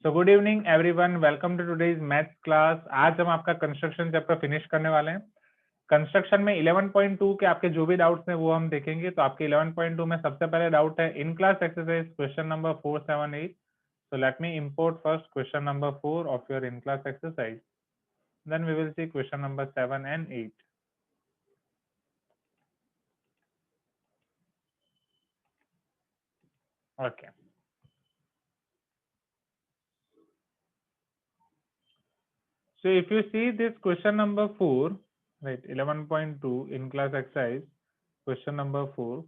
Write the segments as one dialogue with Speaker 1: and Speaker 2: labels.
Speaker 1: So good evening everyone, welcome to today's maths class. आज हम आपका कंस्ट्रक्शन चैप्टर फिनिश करने वाले हैं। कंस्ट्रक्शन में 11.2 के आपके जो भी डाउट्स हैं वो हम देखेंगे। तो आपके 11.2 में सबसे पहले डाउट है in class exercise question number 478। So let me import first question number 4 of your in class exercise. Then we will see question number 7 and 8. Okay. So if you see this question number 4, right, 11.2 in class exercise question number 4,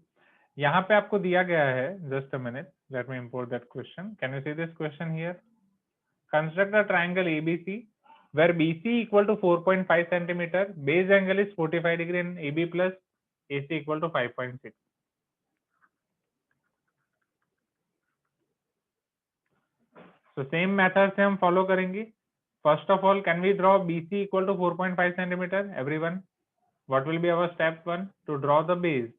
Speaker 1: यहाँ पे आपको दिया गया है, just a minute, let me import that question. Can you see this question here? Construct a triangle ABC where BC equal to 4.5 centimeter, base angle is 45 degree and AB plus AC equal to 5.6. So same method से हम follow करेंगे. First of all, can we draw BC equal to 4.5 centimeter? Everyone, what will be our step 1 to draw the base?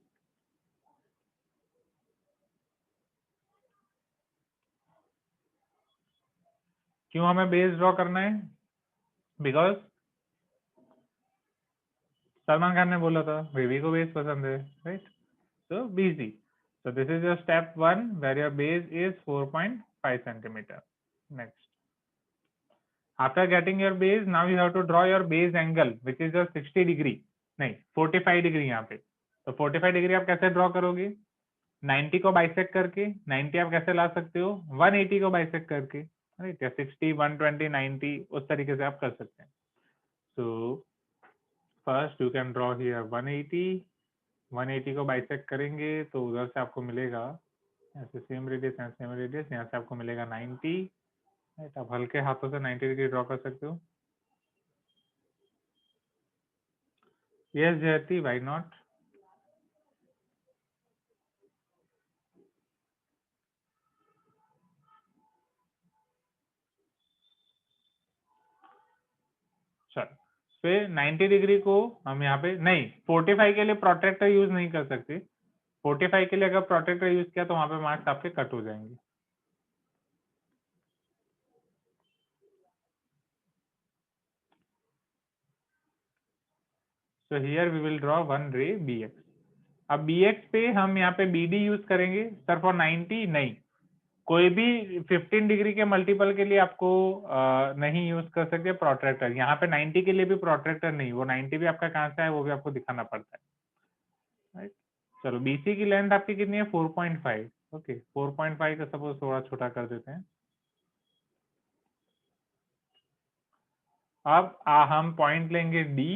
Speaker 1: क्यों हमें base draw करना है? Because Salman Khan ने बोला था बेबी को बेस पसंद है, right? So BC, so this is your step 1 where your base is 4.5 centimeter. Next, after getting your base, now you have to draw your base angle which is your 60 degree, नहीं 45 degree यहाँ पे। तो 45 degree आप कैसे draw करोगे? 90 को bisect करके। 90 आप कैसे ला सकते हो? 180 को बाइसेक्ट करके, राइट? या 60, 120, 90 उस तरीके से आप कर सकते हैं। So first you can draw here 180। 180 को बाइसेक्ट करेंगे तो उधर से आपको मिलेगा ऐसे सेम रेडियस, यहाँ से आपको मिलेगा 90, राइट? आप हल्के हाथों से 90 डिग्री ड्रॉ कर सकते हो। यस जयती, व्हाई नॉट? चलो, फिर 90 डिग्री को हम यहाँ पे नहीं, 45 के लिए प्रोटेक्टर यूज नहीं कर सकते। 45 के लिए अगर प्रोटेक्टर यूज किया तो वहां पे मार्क्स आपके कट हो जाएंगे। So here we will draw one ray BX। अब BX पे हम यहाँ पे BD यूज करेंगे सर फॉर 90, नहीं, कोई भी 15 डिग्री के मल्टीपल के लिए आपको नहीं यूज कर सकते प्रोट्रैक्टर। यहाँ पे 90 के लिए भी प्रोट्रैक्टर नहीं, वो 90 भी आपका कहाँ से है वो भी आपको दिखाना पड़ता है, राइट? चलो, BC की लेंथ आपकी कितनी है? 4.5। ओके, 4.5 का सपोज थोड़ा छोटा कर देते हैं। अब हम पॉइंट लेंगे D।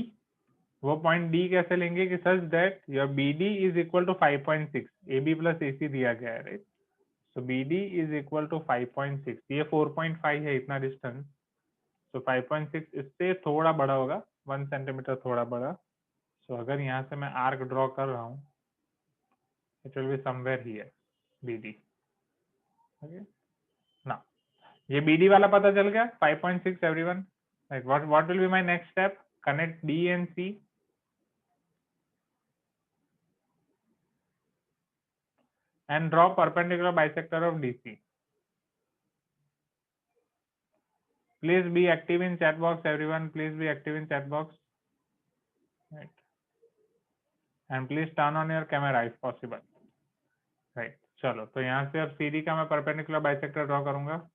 Speaker 1: वो पॉइंट D कैसे लेंगे कि such that your BD is equal to 5.6, AB plus AC दिया गया है, right? So BD is equal to 5.6, ये 4.5 है इतना डिस्टेंस, तो 5.6 इससे थोड़ा बड़ा होगा, 1 सेंटीमीटर थोड़ा बड़ा। सो अगर यहाँ से मैं आर्क ड्रॉ कर रहा हूँ, it will be somewhere here BD। Okay ना, ये BD वाला पता चल गया 5.6 everyone, right? What will be my next step? Connect D and C and draw perpendicular bisector of DC. Please be active in chat box, everyone. Please be active in chat box, right? And please turn on your camera if possible, right? चलो, तो यहाँ से अब CD का मैं perpendicular bisector draw करूंगा।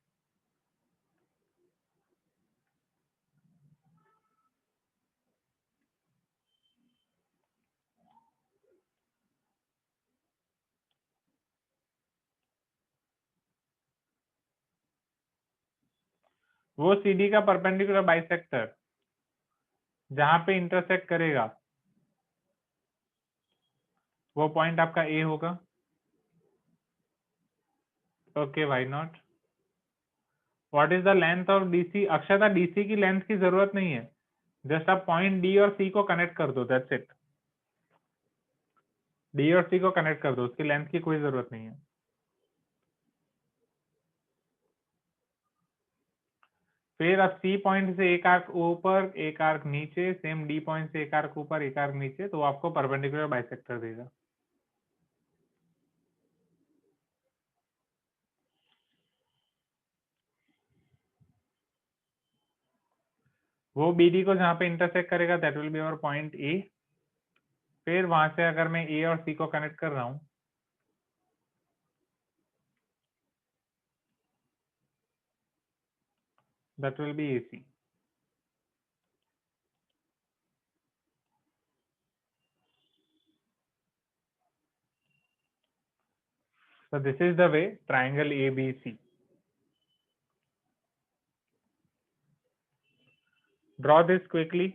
Speaker 1: वो CD का परपेंडिकुलर बाइसेक्टर जहां पे इंटरसेक्ट करेगा वो पॉइंट आपका A होगा। Okay, why not? What is the length of DC? Akshata, DC की लेंथ की जरूरत नहीं है, जस्ट आप पॉइंट D और C को कनेक्ट कर दो, दैट्स इट। D और C को कनेक्ट कर दो, उसकी लेंथ की कोई जरूरत नहीं है। फिर अब C पॉइंट से एक आर्क ऊपर एक आर्क नीचे, सेम D पॉइंट से एक आर्क ऊपर एक आर्क नीचे, तो आपको परपेंडिकुलर बाइसेक्टर देगा। वो BD को जहाँ पे इंटरसेक्ट करेगा that will be our point A। फिर वहां से अगर मैं A और C को कनेक्ट कर रहा हूँ, that will be AC. So this is the way triangle ABC. Draw this quickly.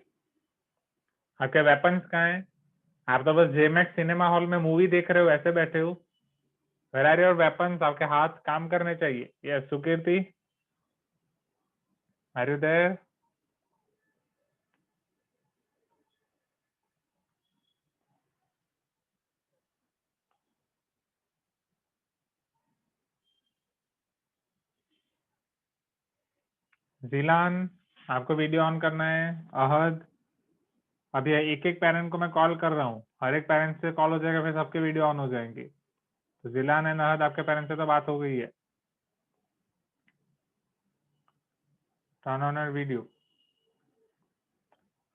Speaker 1: आपके वेपन्स कहाँ हैं? आप तो बस जेमैक्स सिनेमा हॉल में मूवी देख रहे हो, ऐसे बैठे हो। Where are your weapons? आपके हाथ काम करने चाहिए। Yes, Sukirti, are you there? जिलान, आपको वीडियो ऑन करना है। अहद, अभी एक एक पेरेंट को मैं कॉल कर रहा हूँ, हर एक पेरेंट से कॉल हो जाएगा, फिर सबके वीडियो ऑन हो जाएंगे। तो जिलान एंड अहद, आपके पेरेंट से तो बात हो गई है। टर्न ऑन योर वीडियो,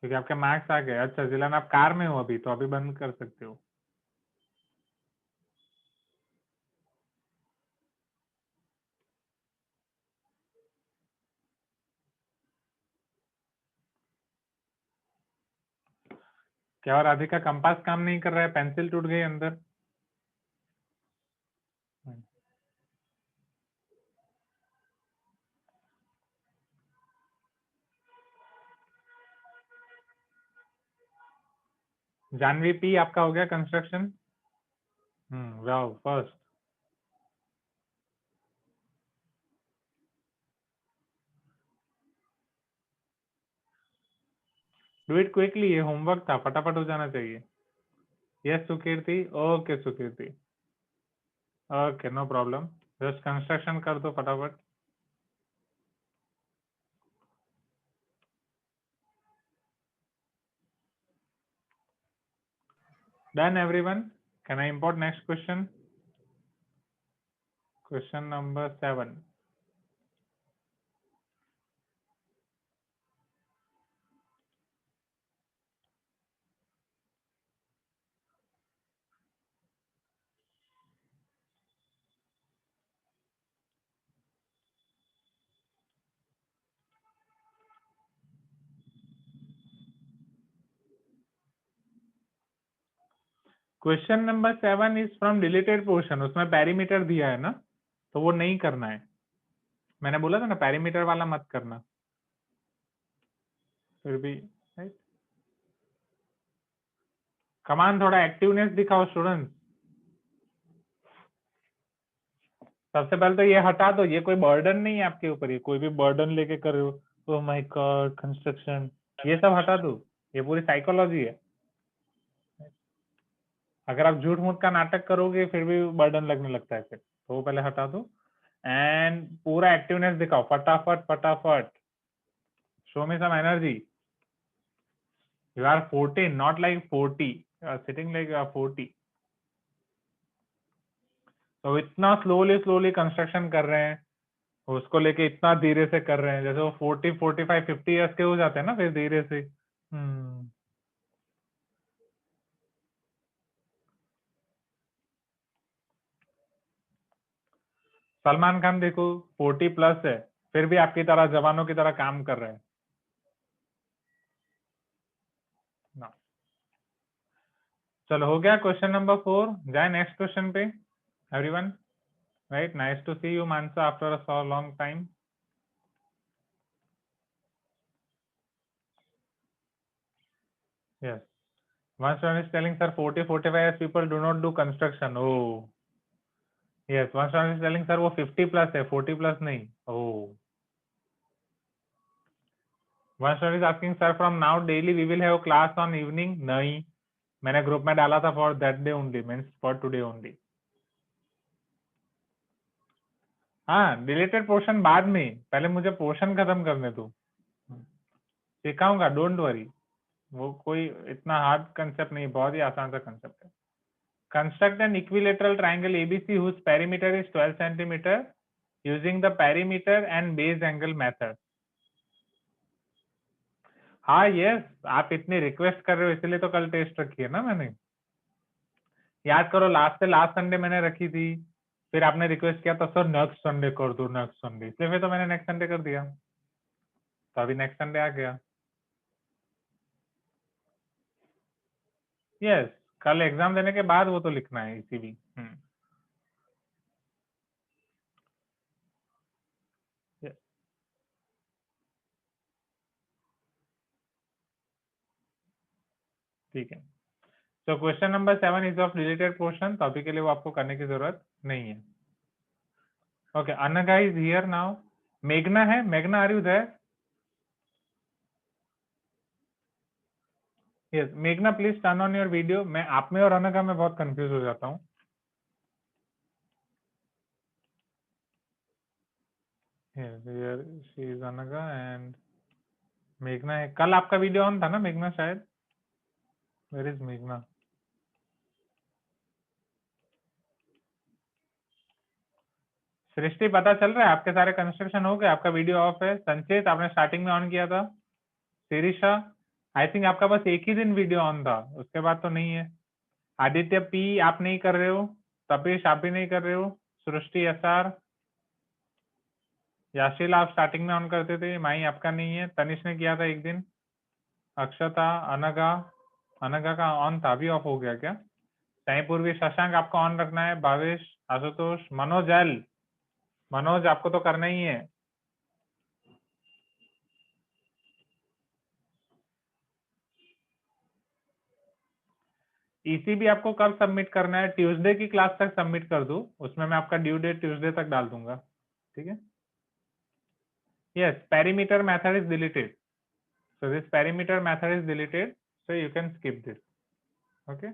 Speaker 1: क्योंकि आपके मार्क्स आ गए। अच्छा जिलान, आप कार में हो अभी, तो अभी बंद कर सकते हो। क्या और राधिका, कंपास काम नहीं कर रहा है, पेंसिल टूट गई अंदर। जानवी पी, आपका हो गया construction? Wow, first. Do it quickly, ये होमवर्क था, फटाफट हो जाना चाहिए। Yes Sukirti, okay Sukirti, okay no problem, just construction कर दो फटाफट। Done everyone, can I import next question? Question number 7। Question number 7 is from deleted portion, उसमें पैरीमीटर दिया है ना, तो वो नहीं करना है। मैंने बोला था ना पैरीमीटर वाला मत करना। फिर भी कमान, थोड़ा एक्टिवनेस दिखाओ स्टूडेंट। सबसे पहले तो ये हटा दो, ये कोई बर्डन नहीं है आपके ऊपर, ये कोई भी बर्डन लेके कर रहे हो। ओह माय गॉड कंस्ट्रक्शन, ये सब हटा दो, ये पूरी साइकोलॉजी है। अगर आप झूठ मूठ का नाटक करोगे फिर भी बर्डन लगने लगता है, फिर तो वो पहले हटा दो। एंड पूरा एक्टिवनेस दिखाओ, फटाफट फटाफट, show me some energy. You are 14, not like 40, you are sitting like 40। तो इतना स्लोली स्लोली कंस्ट्रक्शन कर रहे हैं, उसको लेके इतना धीरे से कर रहे हैं, जैसे वो 40 45 50 ईयर्स के हो जाते हैं ना, फिर धीरे से। सलमान खान देखो 40 प्लस है, फिर भी आपकी तरह जवानों की तरह काम कर रहे हैं ना। चलो हो गया क्वेश्चन नंबर 4, जाए नेक्स्ट क्वेश्चन पे everyone. Right, nice to see you Manasa after a so long time. Yes. One student is telling, sir, 40, 45 years people do not do construction. Oh. Yes. One student is telling, sir, वो 50 plus है, 40 plus नहीं. Oh. One student is asking, sir, from now daily we will have class on evening. नहीं. मैंने group में डाला था for that day only, means for today only. हाँ, deleted portion बाद में, पहले मुझे पोर्शन खत्म करने दो। सिखाऊंगा, डोंट वरी। वो कोई इतना हार्ड कंसेप्ट नहीं, बहुत ही आसान सा कंसेप्ट है। Construct an equilateral triangle ABC whose perimeter is 12 centimeter using the perimeter and base angle method. हाँ यस, आप इतनी रिक्वेस्ट कर रहे हो इसलिए तो कल टेस्ट रखी है ना मैंने। याद करो लास्ट से लास्ट संडे मैंने रखी थी, फिर आपने रिक्वेस्ट किया था सर नेक्स्ट संडे कर दो नेक्स्ट संडे, इसलिए फिर तो मैंने नेक्स्ट संडे कर दिया, तो अभी नेक्स्ट संडे आ गया। यस, कल एग्जाम देने के बाद वो तो लिखना है ईसीबी। yes, ठीक है। तो question number 7 is of related question, तो अभी के लिए वो आपको करने की जरूरत नहीं है। Okay, Anagha is here now. मेघना है, मेघना आर यू देयर? यस मेघना please turn on your video. मैं आप में और अनघा में बहुत कंफ्यूज हो जाता हूँ। Yes, here she is Anaga and मेघना है। कल आपका वीडियो ऑन था ना मेघना शायद? वेयर इज मेघना? सृष्टि पता चल रहा है आपके सारे कंस्ट्रक्शन हो गए, आपका वीडियो ऑफ है। संचेत आपने स्टार्टिंग में ऑन किया था। शिरीषा आई थिंक आपका बस एक ही दिन वीडियो ऑन था, उसके बाद तो नहीं है। आदित्य पी आप नहीं कर रहे हो, तपेश आप भी नहीं कर रहे हो, सृष्टि एसआर, याशिल आप स्टार्टिंग में ऑन करते थे, माई आपका नहीं है, तनिष ने किया था एक दिन, अक्षता, अनगा, अनगा का ऑन था अभी ऑफ हो गया क्या? साई पूर्वी, शशांक आपको ऑन रखना है, भावेश, आशुतोष, मनोज एल, मनोज आपको तो करना ही है। ईसीबी आपको कब सबमिट करना है? ट्यूसडे की क्लास तक सबमिट कर दूं, उसमें मैं आपका ड्यू डेट ट्यूसडे तक डाल दूंगा, ठीक है? Yes, perimeter method is deleted, so this perimeter method is deleted, so you can skip this. Okay,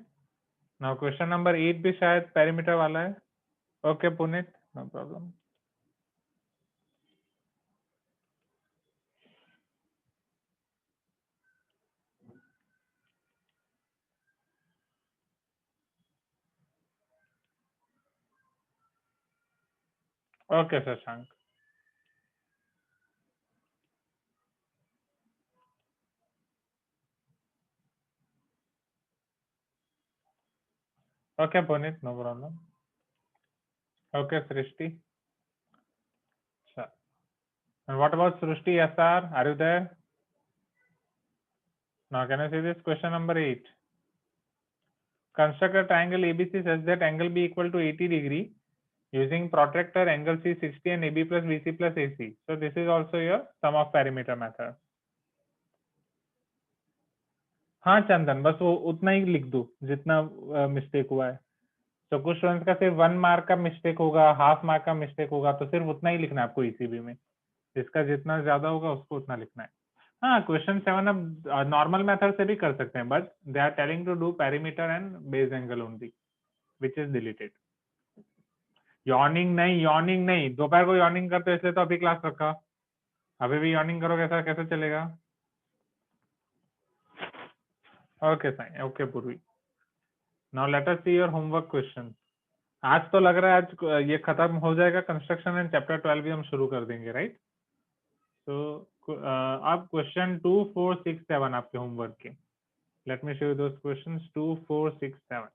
Speaker 1: now question number 8 भी शायद perimeter वाला है। Okay Puneet, no problem. Okay Shashank. Okay Puneet, no problem. Okay Srishti. Sure. And what about Srishti SR? Are you there? Now can I see this question number 8? Construct a triangle ABC such that angle B equal to 80 degree using protractor, angle C 60 and AB plus BC plus AC. So this is also your sum of perimeter method. हाँ चंदन, बस वो उतना ही लिख दो जितना mistake हुआ है। तो कुछ स्टूडेंट्स का सिर्फ 1 मार्क का मिस्टेक होगा, हाफ मार्क का मिस्टेक होगा, तो सिर्फ उतना ही लिखना है आपको ईसीबी में। जिसका जितना ज्यादा होगा उसको उतना लिखना है। हाँ क्वेश्चन 7 अब नॉर्मल मेथड से भी कर सकते हैं, but they are telling to do perimeter and base angle only, which is deleted. Yawning नहीं, यॉर्निंग नहीं, दोपहर को यॉर्निंग करते हो इसलिए तो अभी क्लास रखा, अभी भी यॉर्निंग करोगे ऐसा कैसे चलेगा? ओके फाइन, ओके पूर्वी। Now let us see your homework question. आज तो लग रहा है आज ये खत्म हो जाएगा कंस्ट्रक्शन एंड चैप्टर 12 भी हम शुरू कर देंगे, राइट? तो अब क्वेश्चन 2 4 6 7 आपके होमवर्क के। Let me show you those questions 2 4 6 7।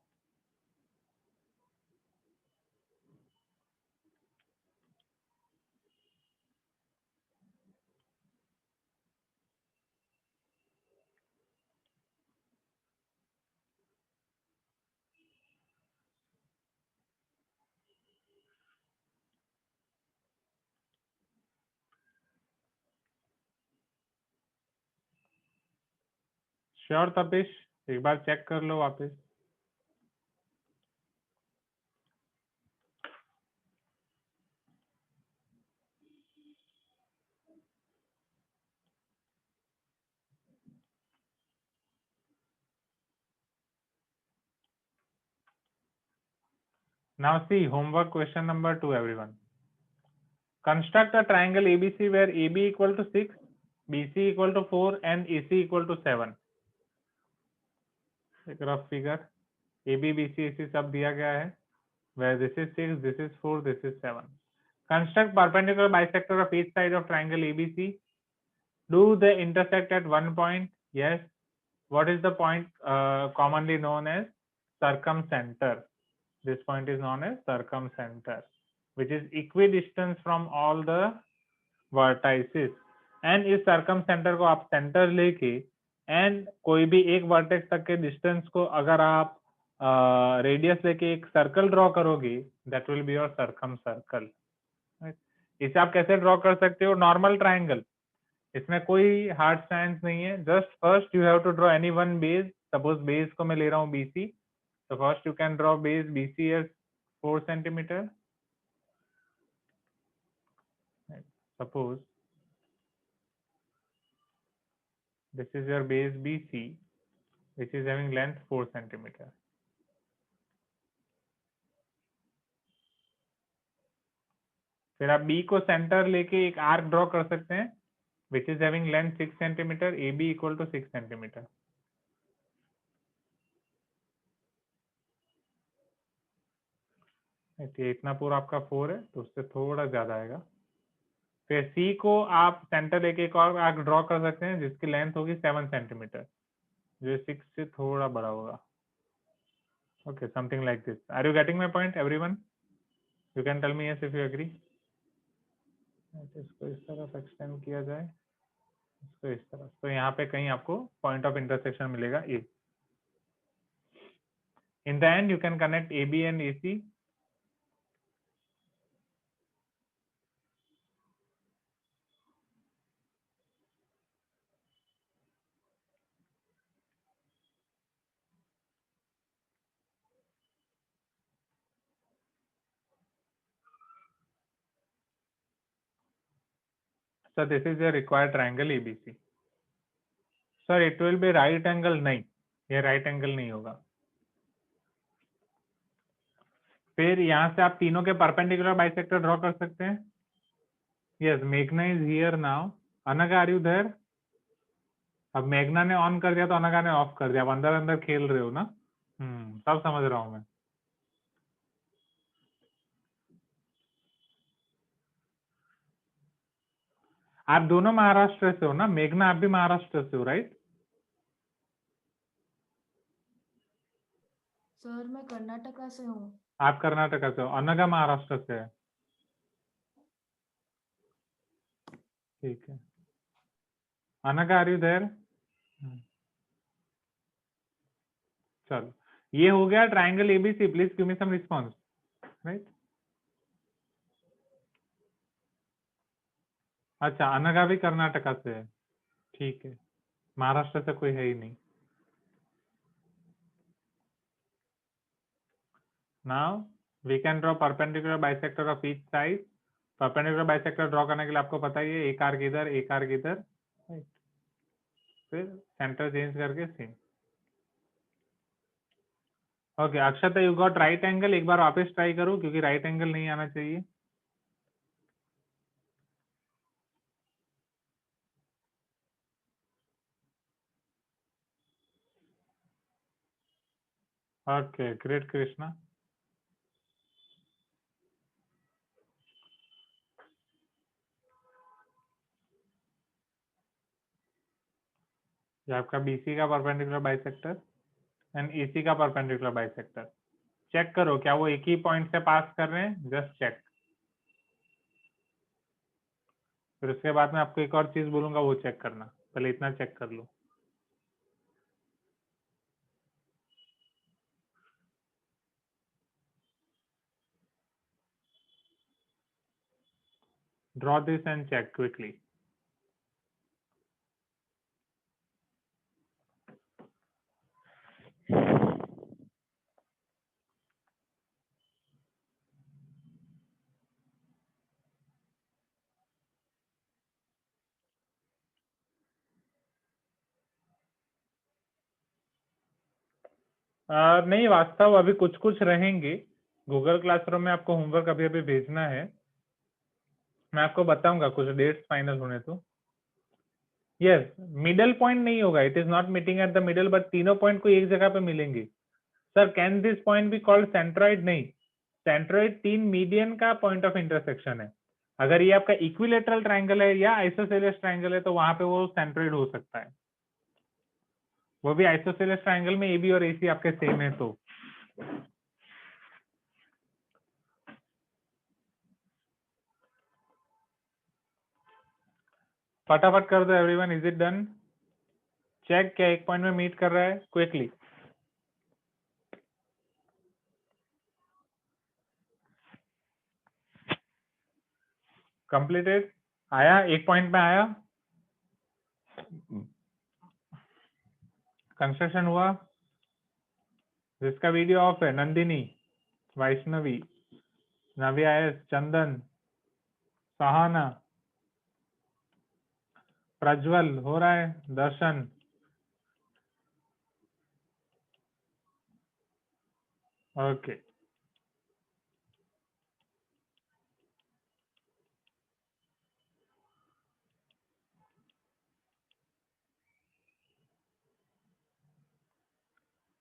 Speaker 1: Sure Tapesh, एक बार चेक कर लो वापस। Now see homework question number 2 everyone. Construct a triangle ABC where AB equal to 6, BC equal to 4 and AC equal to 7. एक rough figure AB BC AC सब दिया गया है, where this is 6, this is 4, this is 7. Construct perpendicular bisector of each side of triangle ABC. Do they intersect at one point? Yes. What is the point commonly known as circumcenter? This point is known as circumcenter, which is equidistant from all the vertices. And इस circumcenter को आप center लेके and कोई भी एक vertex तक के distance को अगर आप radius लेके एक circle draw करोगे, that will be your circumcircle. इसे आप कैसे ड्रॉ कर सकते हो? नॉर्मल ट्राइंगल, इसमें कोई हार्ड साइंस नहीं है. Just first you have to draw any one base. Suppose base को मैं ले रहा हूँ BC, तो first you can draw base BC as 4 centimetre. Suppose this is your base BC which is having length 4 centimeter. फिर आप B को centre लेके एक आर्क ड्रॉ कर सकते हैं which is having length 6 centimeter. AB equal to 6 centimeter. इतना पूरा आपका 4 है तो उससे थोड़ा ज्यादा आएगा. फिर C को आप सेंटर लेके एक और आर्क ड्रॉ कर सकते हैं जिसकी लेंथ होगी 7 सेंटीमीटर, जो 6 से थोड़ा बड़ा होगा. Okay, something like this. Are you getting my point, everyone? You can tell me yes if you agree. इसको इस तरफ एक्सटेंड किया जाए, इसको इस तरफ, तो यहाँ पे कहीं आपको पॉइंट ऑफ इंटरसेक्शन मिलेगा A. In the end, you can connect AB and AC. So this is your required triangle ABC. Sir, it will be right angle. नहीं, ये right angle नहीं होगा. फिर यहाँ से आप तीनों के परपेंडिकुलर बाइसेक्टर ड्रॉ कर सकते हैं. Yes, मेघना is here now. Anagha, are you there? अब मेघना ने ऑन कर दिया तो अनघा ने ऑफ कर दिया. अब अंदर अंदर खेल रहे हो ना? सब समझ रहा हूँ मैं. आप दोनों महाराष्ट्र से हो ना? मेघना, आप भी महाराष्ट्र से हो, राइट?
Speaker 2: सर मैं कर्नाटका से हूँ.
Speaker 1: आप कर्नाटका से हो, अनघा महाराष्ट्र से है. ठीक है. Anagha, are you there? चलो, ये हो गया triangle ABC. Please give me some response. Right. अच्छा, अनघा भी कर्नाटका से है. ठीक है, महाराष्ट्र से कोई है ही नहीं. Now we can draw perpendicular bisector of each side. Perpendicular bisector ड्रॉ करने के लिए आपको पता ही है, एक आर्क इधर, एक आर्क इधर. राइट. फिर सेंटर चेंज करके same. Okay, Akshata, you got right angle. एक बार वापस ट्राई करो क्योंकि राइट एंगल नहीं आना चाहिए. Okay, great Krishna. ये आपका BC का परपेंडिकुलर बाइसेक्टर एंड EC का परपेंडिकुलर बाइसेक्टर. चेक करो क्या वो एक ही पॉइंट से पास कर रहे हैं. Just check. फिर उसके बाद में आपको एक और चीज बोलूंगा, वो चेक करना. पहले इतना चेक कर लो. Draw this and check quickly. नहीं वास्तव, अभी कुछ कुछ रहेंगे. गूगल क्लासरूम में आपको होमवर्क अभी अभी भेजना है. मैं आपको बताऊंगा कुछ डेट्स फाइनल होने तो. यस, मिडल पॉइंट नहीं होगा. It is not meeting at the middle, but तीनों पॉइंट को एक जगह पे मिलेंगे. Sir, can this point be called centroid? नहीं, सेंट्रॉइड 3 मीडियन का पॉइंट ऑफ इंटरसेक्शन है. अगर ये आपका इक्विलेटरल ट्रायंगल है या आइसोसेलेस ट्रायंगल है तो वहां पे वो सेंट्रोइड हो सकता है, वो भी आइसोसेलेस ट्रायंगल में AB और AC आपके सेम है तो। फटाफट कर दो everyone, is it done? Check क्या एक पॉइंट में मीट कर रहा है क्विकली? कंप्लीटेड? आया एक पॉइंट में आया? कंस्ट्रक्शन हुआ? जिसका वीडियो ऑफ है, नंदिनी, वैष्णवी, नव्या एस, चंदन, सहाना, प्रज्वल हो रहा है, Darshan, okay.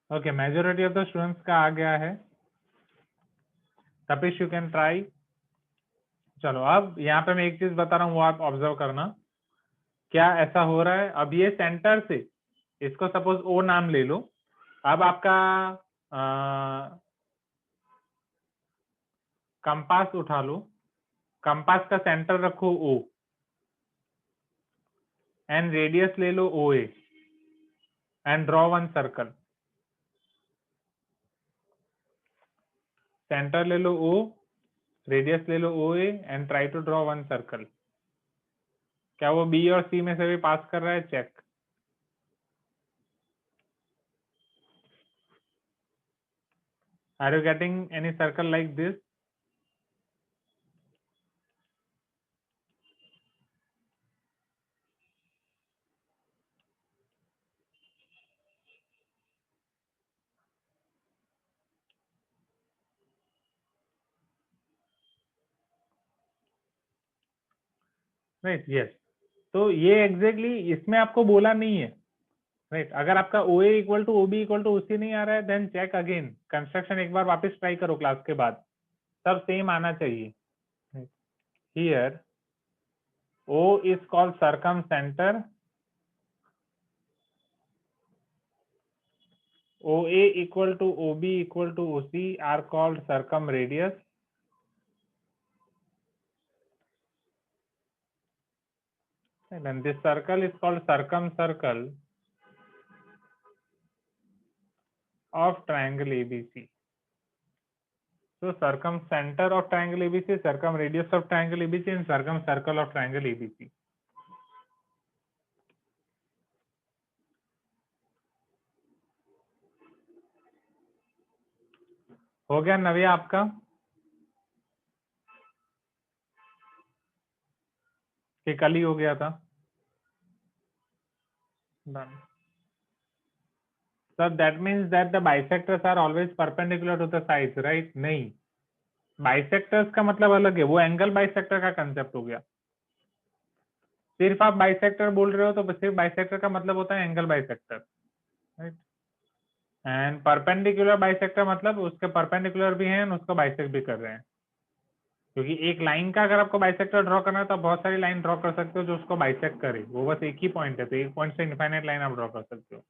Speaker 1: Okay, majority of the students का आ गया है। तपिश यू कैन ट्राई। चलो अब यहाँ पे मैं एक चीज बता रहा हूँ, वो आप ऑब्जर्व करना। क्या ऐसा हो रहा है, अब ये सेंटर से इसको सपोज ओ नाम ले लो। अब आपका कंपास उठा लो, कंपास का सेंटर रखो ओ, एंड रेडियस ले लो O A, and draw one circle. Center ले लो ओ, रेडियस ले लो O A, and try to draw one circle. क्या वो बी और सी में से भी पास कर रहा है? Check. Are you getting any circle like this? Right, yes. तो ये एग्जैक्टली इसमें आपको बोला नहीं है, राइट। अगर आपका O A equal to O B equal to OC नहीं आ रहा है, देन चेक अगेन कंस्ट्रक्शन, एक बार वापस ट्राई करो क्लास के बाद, सब सेम आना चाहिए। Here O is called circumcentre, O A equal to O B equal to O C are called circumradius, and this circle is called circumcircle of triangle ABC. So circumcenter of triangle ABC, circumradius of triangle ABC, and circumcircle of triangle ABC. हो गया नव्या आपका? कि कल ही हो गया था? Done. So that means that the bisectors are always perpendicular to the sides, right? नहीं, bisectors का मतलब अलग है, वो एंगल बाइसेक्टर का कंसेप्ट हो गया। सिर्फ आप बाइसेक्टर बोल रहे हो तो सिर्फ बाइसेक्टर का मतलब होता है angle bisector, right. And perpendicular bisector मतलब उसके परपेंडिकुलर भी हैं, उसको बाइसेक्ट भी कर रहे हैं। क्योंकि एक लाइन का अगर आपको बाइसेक्टर ड्रॉ करना है तो बहुत सारी लाइन ड्रॉ कर सकते हो जो उसको बाइसेक्ट करे, वो बस एक ही पॉइंट है, तो एक पॉइंट से इनफाइनाइट लाइन आप ड्रॉ कर सकते हो।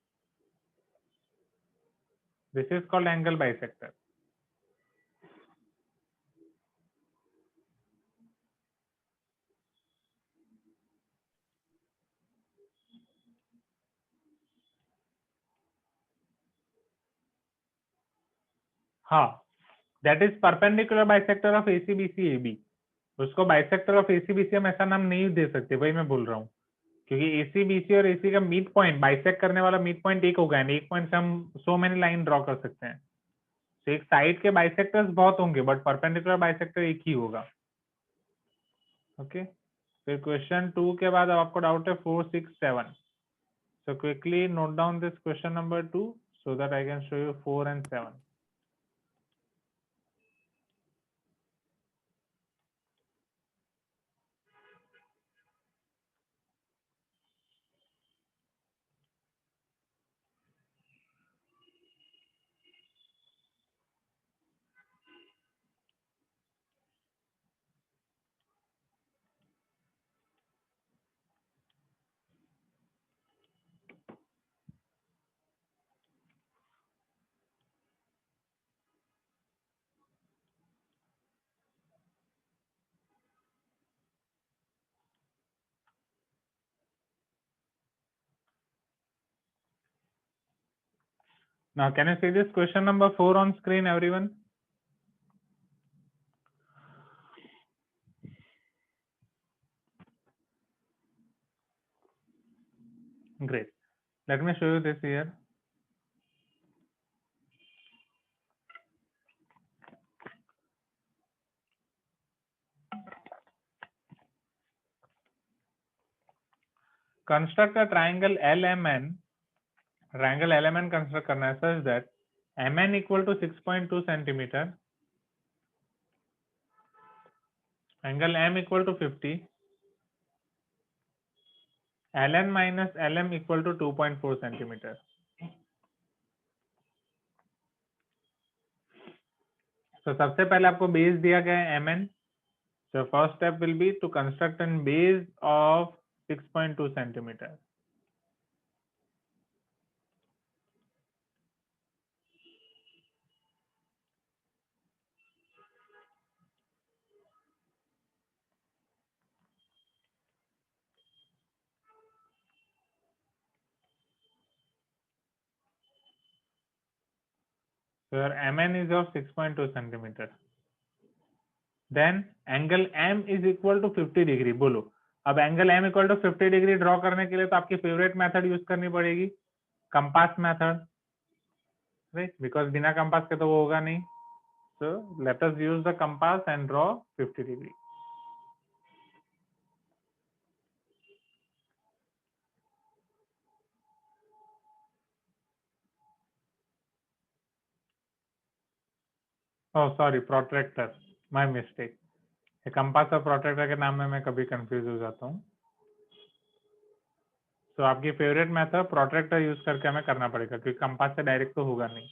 Speaker 1: This is called angle bisector. हाँ, that is perpendicular bisector of ACBC AB. उसको बाइसेक्टर ऑफ एसीबीसी हम ऐसा नाम नहीं दे सकते, वही मैं बोल रहा हूँ, क्योंकि एसीबीसी और एसी का मिड पॉइंट, बाइसेक्ट करने वाला मिड पॉइंट एक होगा, एक पॉइंट से हम सो मेनी लाइन ड्रॉ कर सकते हैं। तो एक साइड के बाइसेक्टर्स बहुत होंगे, बट परपेंडिकुलर बाइसेक्टर एक ही होगा। ओके, फिर क्वेश्चन 2 के बाद अब आपको डाउट है 4, 6, 7। So quickly note down this question number 2 so that I can show you 4 and 7. Now, can you see this question number 4 on screen, everyone? Great. Let me show you this here. Construct a triangle LMN. Triangle LMN construct करना है such that MN equal to 6.2 centimeter. Angle M equal to 50. LN minus LM equal to 2.4 centimeter. So सबसे पहले आपको base दिया गया है MN. So first step will be to construct a base of 6.2 centimeter. So your MN is of 6.2 centimeter. Then angle M is equal to 50 degree. बोलो अब angle M equal to 50 degree draw करने के लिए तो आपकी favourite method use करनी पड़ेगी, compass method, right? Because बिना कंपास के तो वो होगा नहीं. So let us use the compass and draw 50 degree. Oh sorry, protractor, my mistake. Compass और प्रोट्रैक्टर के नाम में मैं कभी कंफ्यूज हो जाता हूँ. तो आपकी फेवरेट मेथड प्रोट्रैक्टर यूज करके हमें करना पड़ेगा क्योंकि कंपास से डायरेक्ट तो होगा नहीं.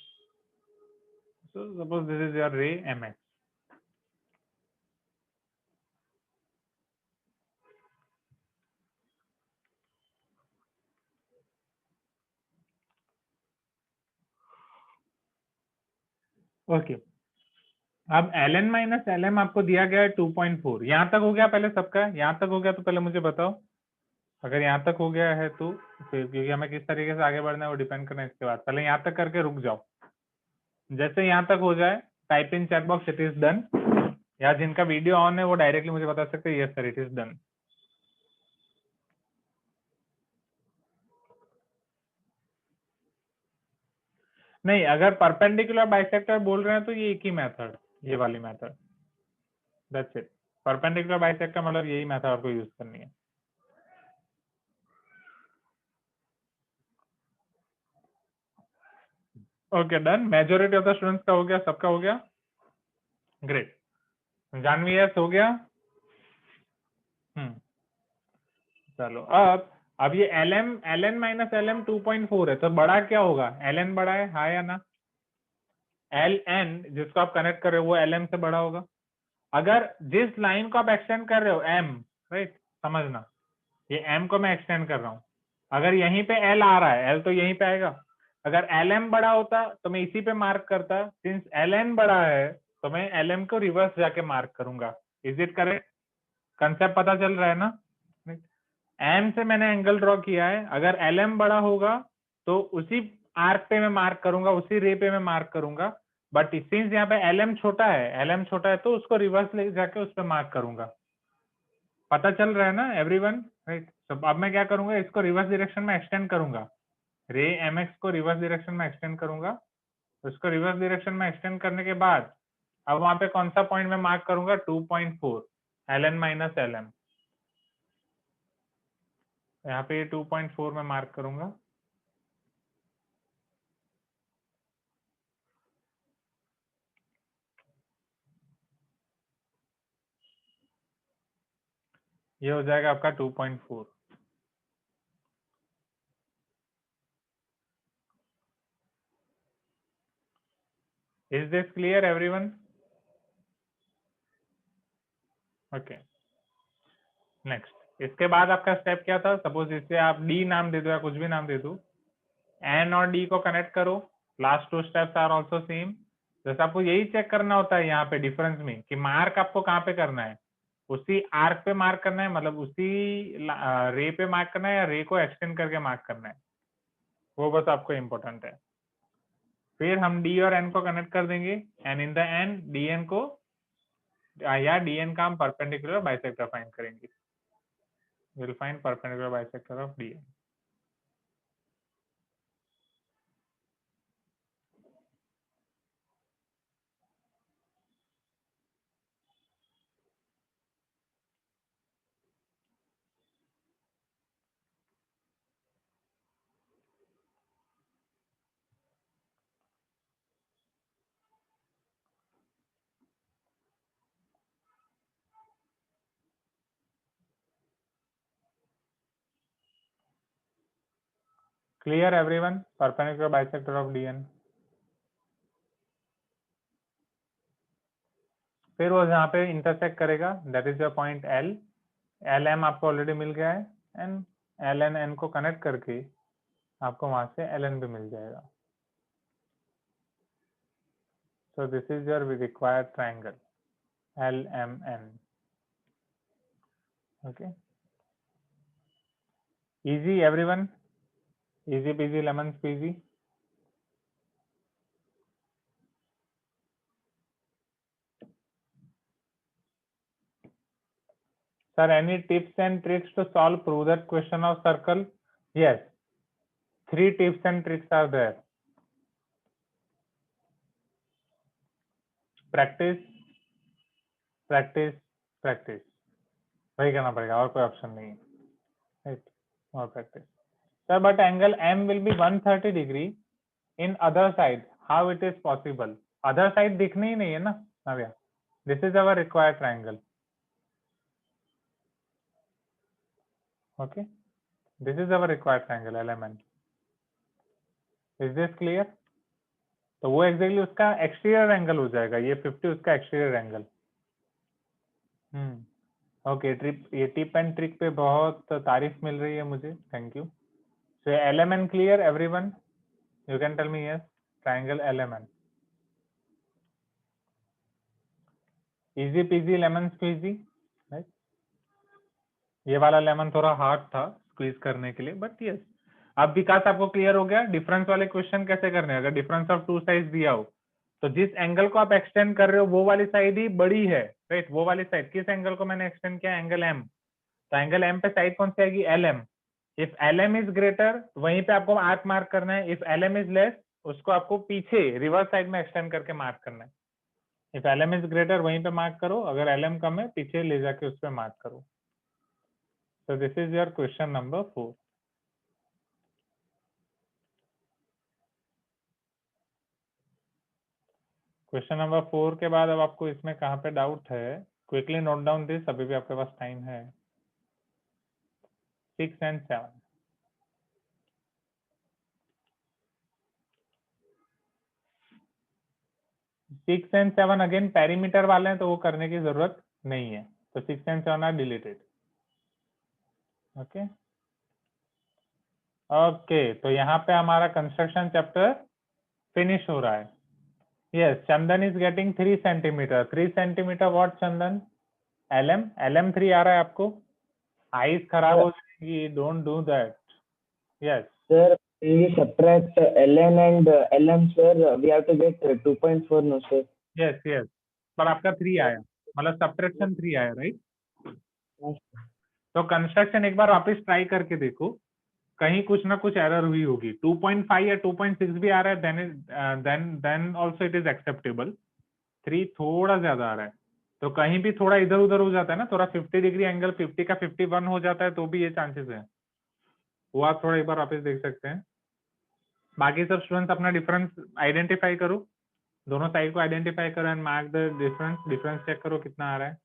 Speaker 1: So suppose this is your रे MX. ओके, अब Ln माइनस LM आपको दिया गया है 2.4. यहाँ तक हो गया पहले सबका? यहाँ तक हो गया तो पहले मुझे बताओ. अगर यहाँ तक हो गया है तो फिर क्योंकि हमें किस तरीके से आगे बढ़ना है वो डिपेंड करना है. इसके बाद पहले यहाँ तक करके रुक जाओ. जैसे यहाँ तक हो जाए type in chat box it is done. या जिनका वीडियो ऑन है वो डायरेक्टली मुझे बता सकते हैं yes sir it is done. नहीं, अगर परपेंडिकुलर बाइसेक्टर बोल रहे हैं तो ये एक ही मेथड, ये वाली method, that's it. Perpendicular bisector मतलब यही मेथड आपको यूज करनी है. Okay done. Majority of the students का हो गया, सबका हो गया. ग्रेट. जानवी यस हो गया. चलो अब ये ln माइनस LM 2.4 है तो बड़ा क्या होगा? ln बड़ा है, हाँ या ना? ln जिसको आप कनेक्ट कर रहे हो वो LM से बड़ा होगा. अगर जिस लाइन को आप एक्सटेंड कर रहे हो M, राइट, समझना ये M को मैं एक्सटेंड कर रहा हूँ. अगर यहीं पे L आ रहा है, L तो यहीं पे आएगा. अगर LM बड़ा होता तो मैं इसी पे मार्क करता. सिंस LN बड़ा है तो मैं LM को रिवर्स जाके मार्क करूंगा. Is it correct? कंसेप्ट पता चल रहा है ना? M से मैंने एंगल ड्रॉ किया है. अगर LM बड़ा होगा तो उसी आर्क पे मैं मार्क करूंगा, उसी रे पे मैं मार्क करूंगा. बट सिंस यहाँ पे LM छोटा है तो उसको रिवर्स ले जाके उस पर मार्क करूंगा. पता चल रहा है ना एवरीवन? राइट. तो अब मैं क्या करूंगा, इसको रिवर्स डायरेक्शन में एक्सटेंड करूंगा. रे MX को रिवर्स डायरेक्शन में एक्सटेंड करूंगा. उसको रिवर्स डायरेक्शन में एक्सटेंड करने के बाद अब वहां पे कौन सा पॉइंट में मार्क करूंगा? 2.4 LN माइनस LM. यहाँ पे 2.4 में मार्क करूंगा. ये हो जाएगा आपका 2.4. Is this clear everyone? Okay. Next, इसके बाद आपका स्टेप क्या था? सपोज इससे आप डी नाम दे दो या कुछ भी नाम दे दो. एन और डी को कनेक्ट करो. Last two steps are also same. जैसे आपको यही चेक करना होता है यहाँ पे डिफरेंस में कि मार्क आपको कहाँ पे करना है. उसी आर्क पे मार्क करना है, मतलब उसी रे पे मार्क करना है या रे को एक्सटेंड करके मार्क करना है, वो बस आपको इम्पोर्टेंट है. फिर हम डी और एन को कनेक्ट कर देंगे and in the end D N को या डी एन का हम परपेंडिकुलर बाइसेक्टर फाइंड करेंगे. Will find perpendicular bisector of D N. Clear everyone? Perpendicular bisector of DN. फिर वो जहाँ पे इंटरसेक्ट करेगा that is your point L. LM आपको ऑलरेडी मिल गया है एंड LN N को कनेक्ट करके आपको वहां से LN भी मिल जाएगा. So this is your required triangle LMN. Okay. Easy everyone. Easy peasy lemon squeezy. Sir, any tips and tricks to solve prove that question of circle? Yes. 3 tips and tricks are there. Practice, practice, practice. वही करना पड़ेगा और कोई option नहीं है. Right. More practice. Sir, but angle M will be 130 degree in other side. How it is possible? Other side दिखनी ही नहीं है ना नव्या. This is our required triangle. Okay. This is our required triangle element. Is this clear? तो वो exactly उसका exterior angle हो जाएगा. ये 50 उसका exterior angle. ओके. ये टिप एंड ट्रिक पे बहुत तारीफ मिल रही है मुझे. Thank you. So LMN clear everyone? You can tell me yes. Triangle LMN. Easy peasy lemon squeezy, right? ये वाला लेमन थोड़ा हार्ड था स्क्वीज करने के लिए बट यस. अब विकास आपको क्लियर हो गया डिफरेंस वाले क्वेश्चन कैसे करने हैं. अगर डिफरेंस ऑफ टू साइड दिया हो तो जिस एंगल को आप एक्सटेंड कर रहे हो वो वाली साइड ही बड़ी है. राइट. वो वाली साइड किस एंगल को मैंने एक्सटेंड किया? Angle M. तो एंगल एम पे साइड कौन सी आएगी? L M. If L M is greater वहीं पे आपको आर्क मार्क करना है. If L M is less उसको आपको पीछे रिवर्स साइड में एक्सटेंड करके मार्क करना है. If L M is greater वहीं पे मार्क करो. अगर एल एम कम है पीछे ले जाके उस पर मार्क करो. So this is your question number 4. Question number 4 के बाद अब आपको इसमें कहाँ पे डाउट है? Quickly note down this. अभी भी आपके पास टाइम है. 6 and 7. 6 and 7 अगेन पेरीमीटर वाले हैं तो वो करने की जरूरत नहीं है. तो 6 and 7 are deleted. Okay. Okay. तो यहाँ पे हमारा कंस्ट्रक्शन चैप्टर फिनिश हो रहा है. Yes. Chandan is getting 3 centimetre. 3 centimetre what Chandan? LM. LM 3 आ रहा है आपको. आईज खराब हो जाएगी. Don't do that. Yes.
Speaker 3: Sir, when we subtract LN and LM, sir, we have to get 2.4, no, sir?
Speaker 1: Yes yes. पर आपका 3 आया मतलब सब्ट्रैक्शन 3 आया. राइट. तो कंस्ट्रक्शन एक बार वापस ट्राई करके देखो. कहीं कुछ ना कुछ एरर हुई होगी. 2.5 या 2.6 भी आ रहा है then also it is acceptable. 3 थोड़ा ज्यादा आ रहा है तो कहीं भी थोड़ा इधर उधर हो जाता है ना. थोड़ा 50 डिग्री एंगल 50 का 51 हो जाता है तो भी ये चांसेस है. वो आप थोड़ा एक बार वापस देख सकते हैं. बाकी सब स्टूडेंट्स अपना डिफरेंस आइडेंटिफाई करो. दोनों साइड को आइडेंटिफाई करो and mark the difference. Difference check करो कितना आ रहा है.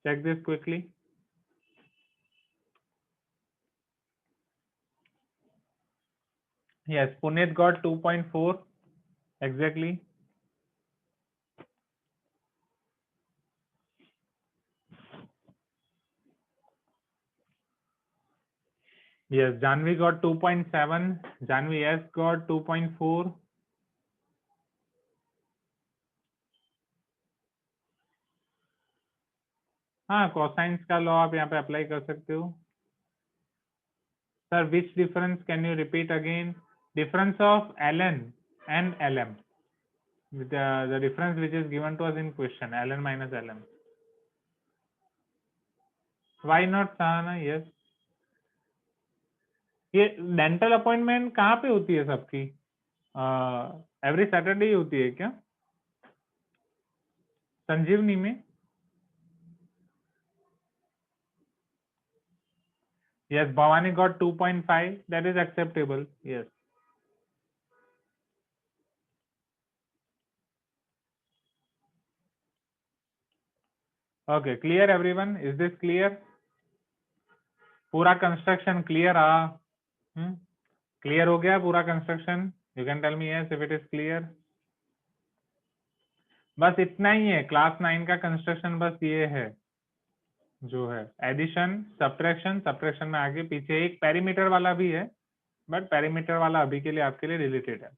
Speaker 1: Check this quickly. Yes, Puneet got 2.4 exactly. Yes, Janvi got 2.7. Janvi S got 2.4. हाँ, कोसाइंस का लॉ आप यहाँ पे अप्लाई कर सकते हो. Sir, which difference can you repeat again? Difference of ln and lm. The difference which is given to us in question, ln minus lm. Why not Sahana? Yes. ये dental appointment कहाँ पे होती है सबकी? Every Saturday होती है क्या संजीवनी में? Yes, Bhavani got 2.5. That is acceptable. Yes. Okay, clear everyone? Is this clear? पूरा कंस्ट्रक्शन क्लियर क्लियर हो गया पूरा construction? You can tell me yes if it is clear. बस इतना ही है क्लास 9 का कंस्ट्रक्शन, बस ये है जो है एडिशन सब्ट्रैक्शन. सब्ट्रैक्शन में आगे पीछे एक पेरीमीटर वाला भी है, बट पेरीमीटर वाला अभी के लिए आपके लिए रिलेटेड है.